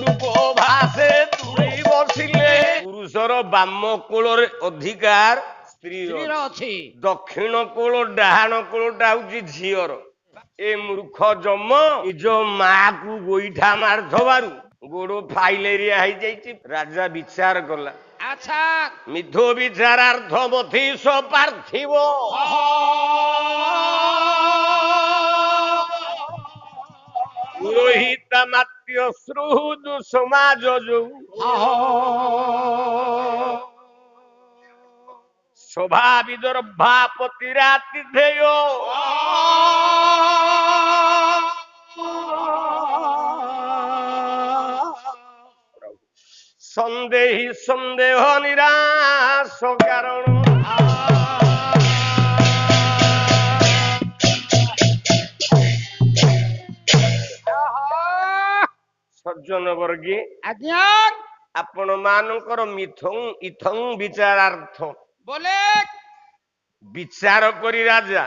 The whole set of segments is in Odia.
ରୂପ ଭାସେ ତୁଳି ବସିଲେ ପୁରୁଷର ବାମ କୋଳରେ ଅଧିକାର ସ୍ତ୍ରୀର ଅଛି ଦକ୍ଷିଣ କୋଳ ଡାହାଣ କୋଳଟା ହଉଛି ଝିଅର। ଏ ମୂର୍ଖ ଯମ ନିଜ ମାକୁ ଗୋଇଠା ମାରିଥବାରୁ ଗୋଡ ଫାଇଲେରିଆ ହେଇଯାଇଛି। ରାଜା ବିଚାର କଲା। ଆଚ୍ଛା ମିଥୁ ବିଚାରାର୍ଥ ମଥୀସ ପାର୍ଥିବ ପୁରୋହିତ ମାତ୍ୟ ସୃହୃଦ ସମାଜ ଯୋଉ ଶୋଭା ବିଦର୍ଭାପତି ରାତିଧେୟ ସନ୍ଦେହୀ ସନ୍ଦେହ ନିରାଶ କାରଣ ସଜ୍ଜନ ବର୍ଗୀ ଆଜ୍ଞା ଆପଣ ମାନଙ୍କର ମିଥଂ ଇଥଂ ବିଚାରାର୍ଥ ବୋଲେ ବିଚାର କରି ରାଜା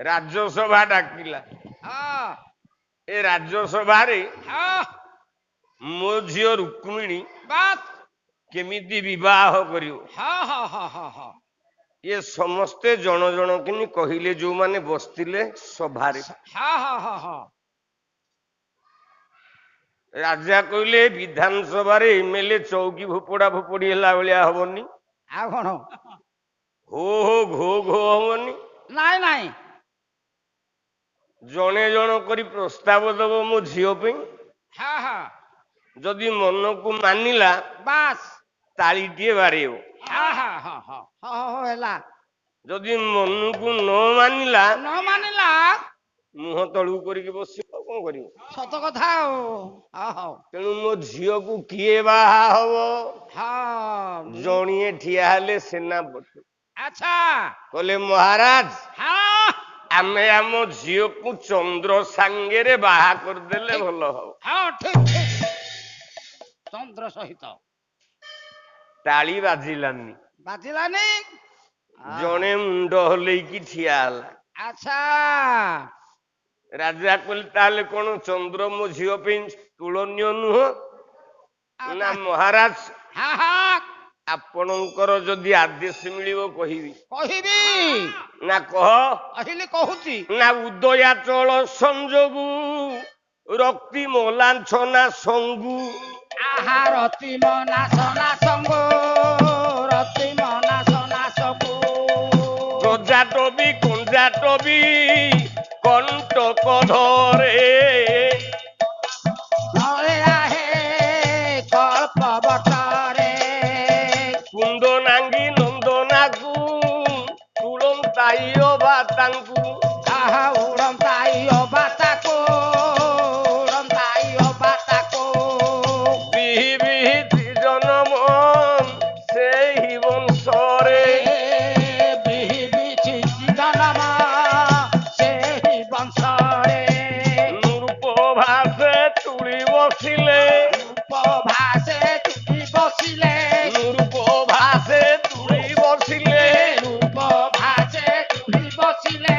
ରାଜସଭା ଡାକିଲା। ଏ ରାଜସଭାରେ ମୋ ଝିଅ ରୁକ୍ମିଣୀ କେମିତି ବିବାହ କରିବ ଏ ସମସ୍ତେ ଜଣ ଜଣ କିନି କହିଲେ ଯୋଉମାନେ ବସିଥିଲେ ସଭାରେ। ରାଜା କହିଲେ ବିଧାନସଭାରେ ଏମଏଲଏ ଚୌକି ଫୋପଡା ଫୋପଡି ହେଲା ଭଳିଆ ହବନି। ଆଉ କଣ ହୋ ହୋ ଘୋ ଘୋ ହବନି। ନାଇଁ ନାଇଁ ଜଣେ ଜଣ କରି ପ୍ରସ୍ତାବ ଦବ ମୋ ଝିଅ ପାଇଁ। ଯଦି ମନକୁ ମାନିଲା ବାସ୍ ତାଳିଟିଏ ବାଡେଇବ। ହେଲା ଯଦି ମନକୁ ନ ମାନିଲା ନ ମାନିଲା ମୁହଁ ତଳକୁ କରିକି ବସିବ। କଣ କରିବ? ସତ କଥା ଆଉ ତେଣୁ ମୋ ଝିଅକୁ କିଏ ବାହା ହବ? ଜଣିଏ ଠିଆ ହେଲେ ସେନାପତି। ଆଚ୍ଛା କହିଲେ ମହାରାଜ ଆମେ ଆମ ଝିଅକୁ ଚନ୍ଦ୍ର ସାଙ୍ଗରେ ବାହା କରିଦେଲେ ଭଲ ହବ। ଚନ୍ଦ୍ର ସହିତ ତାଳି ବାଜିଲାନି। ଜଣେ ମୁଣ୍ଡ ହଲେଇକି ଠିଆ ହେଲା। ଆଚ୍ଛା ରାଜା କହିଲେ ତାହେଲେ କଣ ଚନ୍ଦ୍ର ମୋ ଝିଅ ପାଇଁ ତୁଳନୀୟ ନୁହଁ? ନା ମହାରାଜ ଆପଣଙ୍କର ଯଦି ଆଦେଶ ମିଳିବ କହିବି। ନା କହ। କହୁଛି ନା ଉଦୟାଚଳ ସଂଯୋଗୁ ରକ୍ତି ମଲାଛନା ସଙ୍ଗୁ ରତିମ ନାଶନା ସଙ୍ଗୁ ରତିମ ନାଶନା ସଙ୍ଗୁ ଗଜାଟବି କଞ୍ଜାଟବି କଣ୍ଟକ ଧରେ କଳ୍ପବଟରେ କୁନ୍ଦ ନାଙ୍ଗି ନନ୍ଦନାକୁ ତୁଳନ୍ତାଇ ଅବା ତାଙ୍କୁ ଉଡ଼ନ୍ତାଇ ଅବା ତାକୁ ଉଡ଼ନ୍ତାଇ ଅବା ତାକୁ ବିହି ବିହି ତ୍ରିଜନମ ସେହି ବଂଶରେ ବିହି ବିଛି ଜନମ ସେହି ବଂଶରେ ରୂପ ଭାସେ ତୁଳି ବସିଲେ ରୂପ ଭାସେ ତୁଳି ବସିଲେ ରୂପ ଭାସେ ତୁଳି ବସିଲେ ରୂପ ଭାସେ ତୁଳି ବସିଲେ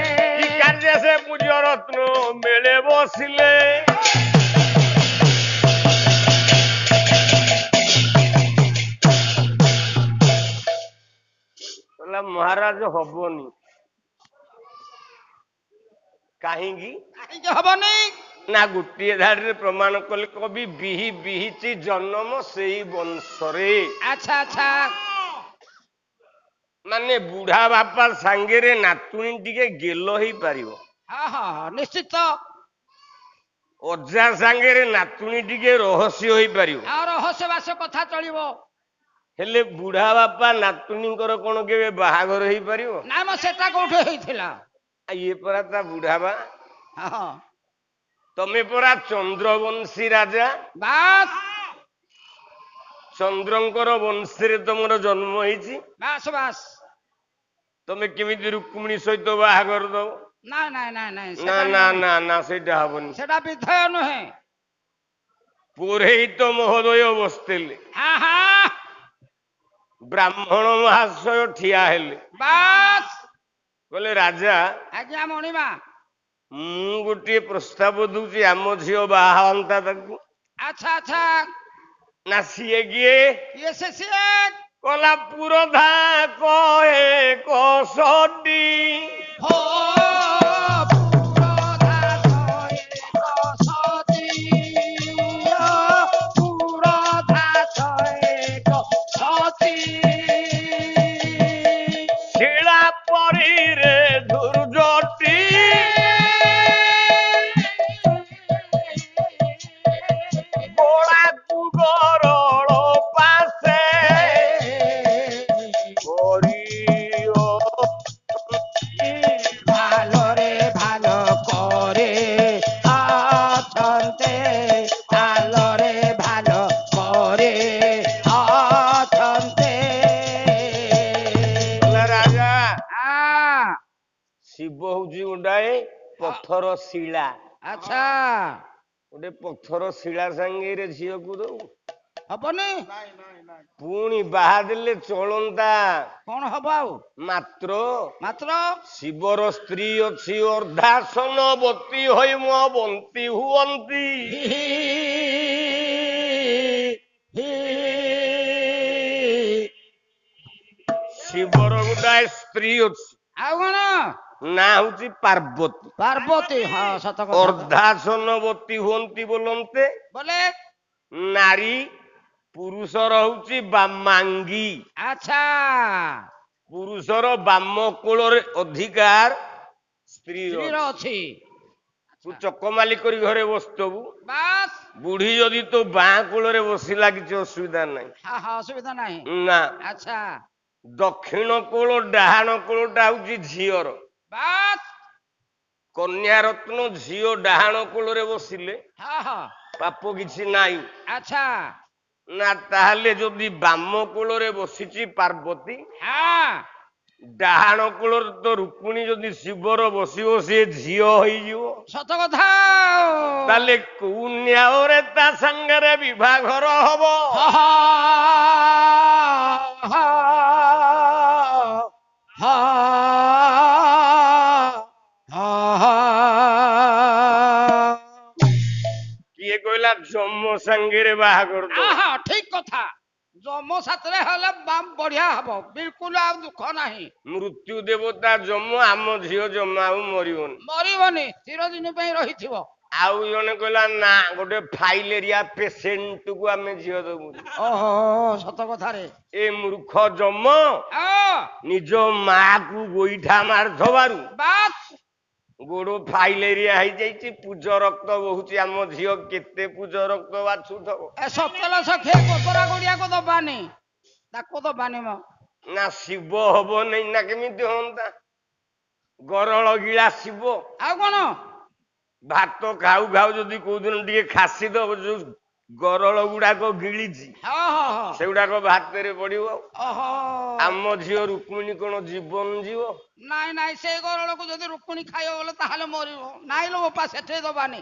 କାର୍ଯ୍ୟ ସେ ପୂଜ୍ୟ ରତ୍ନ ମେଳେ ବସିଲେ ମହାରାଜ ହବନି। କାହିଁକି ହବନି? ନା ଗୋଟିଏ ଧାଡିରେ ପ୍ରମାଣ କଲେ କବି ବିହି ବିହିଛି ଜନ୍ମ ସେଇ ବଂଶରେ। ଆଚ୍ଛା ଆଚ୍ଛା ମାନେ ବୁଢା ବାପା ସାଙ୍ଗରେ ନାତୁଣୀ ଟିକେ ଗେଲ ହେଇପାରିବ। ନିଶ୍ଚିତ। ଅଜା ସାଙ୍ଗରେ ନାତୁଣୀ ଟିକେ ରହସ୍ୟ ହେଇପାରିବ। ରହସ୍ୟ ବାସ କଥା ଚଳିବ। ହେଲେ ବୁଢା ବାପା ନାତୁଣୀଙ୍କର କଣ କେବେ ବାହାଘର ହେଇପାରିବ? ନାଇଁ ମ ସେଟା କୋଉଠି ହେଇଥିଲା? ଇଏ ପରା ତା ବୁଢା ବା। ତମେ ପରା ଚନ୍ଦ୍ରବଂଶୀ ରାଜା। ବାସ୍ ଚନ୍ଦ୍ରଙ୍କର ବଂଶରେ ତମର ଜନ୍ମ ହେଇଛି। ବାସ୍ ବାସ୍ ତମେ କେମିତି ରୁକ୍ମିଣୀ ସହିତ ବାହାଘର ଦବ? ନାଇଁ ନାଇଁ ନାଇଁ ନାଇଁ ନା ନା ନା ନା ସେଇଟା ହବନି। ସେଟା ବିଧେୟ ନୁହେଁ। ପୁରୋହିତ ମହୋଦୟ ବସିଥିଲେ। ବ୍ରାହ୍ମଣ ମହାଶୟ ଠିଆ ହେଲେ। ବାସ୍ କହିଲେ ରାଜା ଆଜ୍ଞା ମଣିମା ମୁଁ ଗୋଟିଏ ପ୍ରସ୍ତାବ ଦଉଛି ଆମ ଝିଅ ବାହା ହଅନ୍ତା ତାକୁ। ଆଚ୍ଛା ଆଚ୍ଛା ନା ସିଏ କିଏ ଇଏ ସିଏ କଲା ପୁରଧା କହେ କଷଟି ହୋ ପୁରଧା ଶହେ କଷଟି ପୁରଧା ଶହେ କଷଟି ଶିଳା ପରୀରେ ଦୁର୍ଜଟି ଗୋଳାକୁ ଗରଳ ପାଶେ କରିଅ ভালরে ভালো করে অছন্তে ভালরে ভালো করে অছন্তে କହିଲା, ରାଜା আ ଶିବ ହଉଛି ଗୋଟାଏ ପଥର ଶିଳା আচ্ছা ଗୋଟେ ପଥର ଶିଳା ସାଙ୍ଗରେ ଝିଅକୁ ଦଉ হবনি ପୁଣି ବାହା ଦେଲେ ଚଳନ୍ତା কোন হব আউ ମାତ୍ର মাত্র ଶିବର ସ୍ତ୍ରୀ ଅଛି ଅର୍ଦ୍ଧାସନବତୀ ହୋଇ ମୋ ବନ୍ତୀ ହୁଅନ୍ତି ଶିବର ଗୋଟାଏ ସ୍ତ୍ରୀ ଅଛି ଆଉ କଣ ନା ହଉଛି ପାର୍ବତୀ ପାର୍ବତୀ ହଁ ସତ କଥା ଅର୍ଦ୍ଧାସନବତୀ ହୁଅନ୍ତି ବୋଲନ୍ତେ বলে ନାରୀ ପୁରୁଷର ହଉଛି ବାମାଙ୍ଗୀ আচ্ছা ପୁରୁଷର ବାମ କୋଳରେ ଅଧିକାର ସ୍ତ୍ରୀର ସ୍ତ୍ରୀର ଅଛି। ଅଛି ତୁ ଚକମାଲି କରି ଘରେ ବସିଥବୁ বাস ବୁଢୀ ଯଦି ତୋ ବାଁ କୋଳରେ ବସିଲା କିଛି ଅସୁବିଧା ନାହିଁ হ্যাঁ হ্যাঁ অসুবিধা নাই ନା আচ্ছা ଦକ୍ଷିଣ କୋଳ ଡାହାଣ କୋଳଟା ହଉଛି ଝିଅର বাস କନ୍ୟା ରତ୍ନ ଝିଅ ଡାହାଣ କୋଳରେ ବସିଲେ হ্যাঁ হ্যাঁ ପାପ କିଛି ନାହିଁ আচ্ছা ନା ତାହେଲେ ଯଦି ବାମ କୋଳରେ ବସିଛି ପାର୍ବତୀ হ্যাঁ ଡାହାଣ କୋଳରେ ତ ରୁକ୍ମିଣୀ ଯଦି ଶିବର ବସିବ ସିଏ ଝିଅ ହେଇଯିବ সত কথা ତାହେଲେ କୋଉ ନ୍ୟାୟରେ ତା ସାଙ୍ଗରେ ବିଭାଘର ହବ হা, হা, হা, হা, হা, হা। କିଏ କହିଲା ଯମ ସାଙ୍ଗରେ ବାହାଘର ଦବ? আহা ঠিক কথা জম সাথে হলে বাম বଢିଆ হব বিলকুল ଆଉ ଦୁଃଖ ନାହିଁ ମୃତ୍ୟୁ ଦେବତା ଯମ ଆମ ଝିଅ ଜମା ଆଉ ମରିବନି ମରିବନି ଚିରଦିନ ପାଇଁ ରହିଥିବ ଆଉ ଜଣେ କହିଲା ନା ଗୋଟେ ଫାଇଲେରିଆ ପେସେଣ୍ଟକୁ ଆମେ ଝିଅ ଦବୁ ଓହୋ ସତ କଥାରେ ଏ ମୂର୍ଖ ଯମ ଆ ନିଜ ମାକୁ ଗୋଇଠା ମାରିଥବାରୁ ବାସ୍ ଗୋଡ ଫାଇଲେରିଆ ହେଇଯାଇଛି ପୂଜ ରକ୍ତ ବହୁଛି ଆମ ଝିଅ କେତେ ପୂଜ ରକ୍ତ ବାଛୁଥବ ଏ ସତେଲ ସଖେ କୋତରା ଗୁଡିଆକୁ ଦବାନି ତାକୁ ଦବାନି ମ ନା ଶିବ ହବ ନାଇଁ ନା କେମିତି ହୁଅନ୍ତା ଗରଳ ଗିଳା ଶିବ ଆଉ କଣ ଭାତ ଖାଉ ଖାଉ ଯଦି କୋଉଦିନ ଟିକେ ଖାସି ଦବ ଯୋଉ ଗରଳ ଗୁଡାକ ଗିଳିଛି ହଁ ହଁ ହଁ ସେଗୁଡାକ ଭାତରେ ପଡିବ ଓହୋ ଆମ ଝିଅ ରୁକ୍ମିଣୀ କଣ ଜୀବନ ଯିବ ନାଇଁ ନାଇଁ ସେଇ ଗରଳକୁ ଯଦି ରୁକ୍ମିଣୀ ଖାଇବ ବୋଲେ ତାହେଲେ ମରିବ ନାଇଁ ଲୋ ବାପା ସେଠେଇ ଦବାନି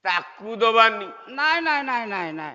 ତାକୁ ଦବାନି ନାଇଁ ନାଇଁ ନାଇଁ ନାଇଁ ନାଇଁ